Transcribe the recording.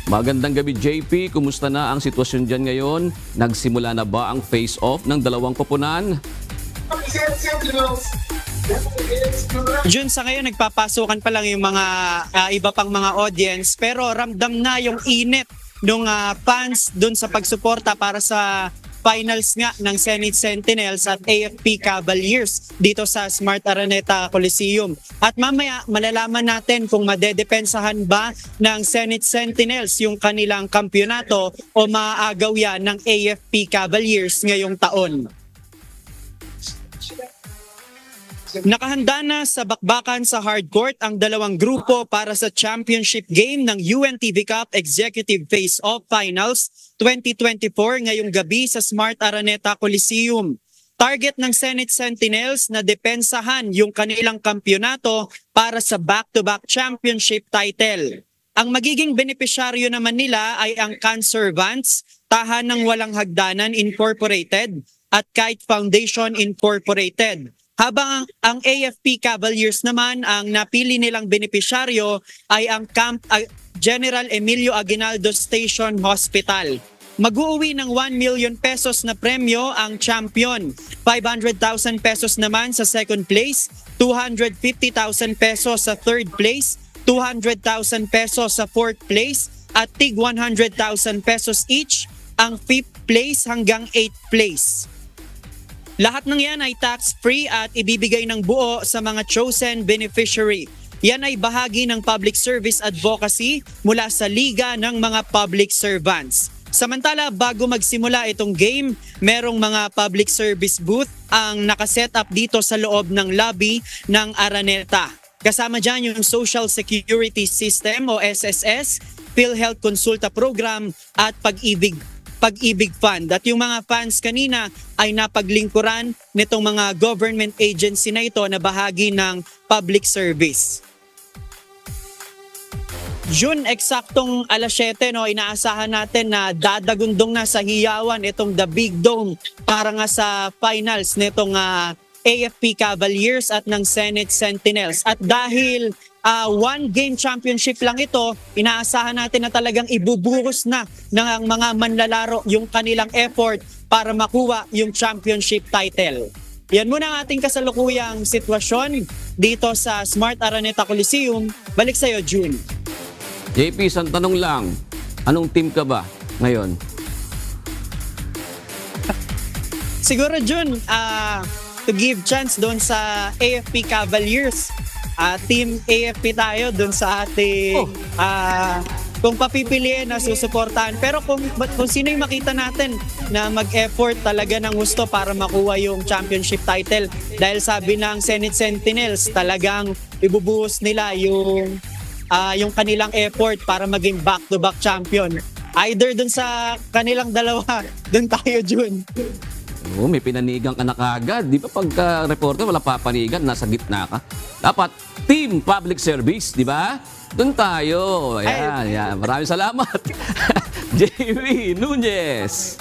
Magandang gabi, JP. Kumusta na ang sitwasyon dyan ngayon? Nagsimula na ba ang face-off ng dalawang koponan? Jun, sa ngayon nagpapasukan pa lang yung mga iba pang mga audience, pero ramdam na yung init ng fans dun sa pagsuporta para sa finals nga ng Zenit Sentinels at AFP Cavaliers dito sa Smart Araneta Coliseum. At mamaya malalaman natin kung madedepensahan ba ng Zenit Sentinels yung kanilang kampyonato o maaagaw yan ng AFP Cavaliers ngayong taon. Nakahanda na sa bakbakan sa hardcourt ang dalawang grupo para sa championship game ng UNTV Cup Executive Face-Off Finals 2024 ngayong gabi sa Smart Araneta Coliseum. Target ng Zenit Sentinels na depensahan yung kanilang kampyonato para sa back-to-back championship title. Ang magiging benepisyaryo naman nila ay ang Conservants, Tahanang Walang Hagdanan Incorporated at Kite Foundation Incorporated. Habang ang AFP Cavaliers naman, ang napili nilang benepisyaryo ay ang Camp General Emilio Aguinaldo Station Hospital. Mag-uuwi ng 1 million pesos na premyo ang champion, 500,000 pesos naman sa second place, 250,000 pesos sa third place, 200,000 pesos sa fourth place, at tig 100,000 pesos each ang 5th place hanggang 8th place. Lahat ng yan ay tax-free at ibibigay ng buo sa mga chosen beneficiary. Yan ay bahagi ng public service advocacy mula sa Liga ng mga Public Servants. Samantala, bago magsimula itong game, merong mga public service booth ang nakaset up dito sa loob ng lobby ng Araneta. Kasama dyan yung Social Security System o SSS, PhilHealth Consulta Program at Pag-ibig Fund. At yung mga fans kanina ay napaglingkuran nitong mga government agency na ito na bahagi ng public service. June, eksaktong alas 7, inaasahan natin na dadagundong na sa hiyawan itong The Big Dome para nga sa finals nitong AFP Cavaliers at ng Zenit Sentinels. At dahil one game championship lang ito, inaasahan natin na talagang ibubuhos na ng mga manlalaro yung kanilang effort para makuha yung championship title. Yan muna ang ating kasalukuyang sitwasyon dito sa Smart Araneta Coliseum. Balik sa'yo, June. JP, isang tanong lang. Anong team ka ba ngayon? Siguro, June, to give chance doon sa AFP Cavaliers. Team AFP tayo dun sa ating kung papipiliin na susuportahan. Pero kung sino yung makita natin na mag-effort talaga ng gusto para makuha yung championship title. Dahil sabi ng Zenit Sentinels, talagang ibubuhos nila yung kanilang effort para maging back-to-back champion. Either dun sa kanilang dalawa, dun tayo, June. Oo, may pinanigang ka na kagad. Di ba pagka-reporter, wala papanigan, nasa gitna ka. Dapat team public service, di ba? Doon tayo. Ayan, ayan. Maraming salamat. JV Nunez.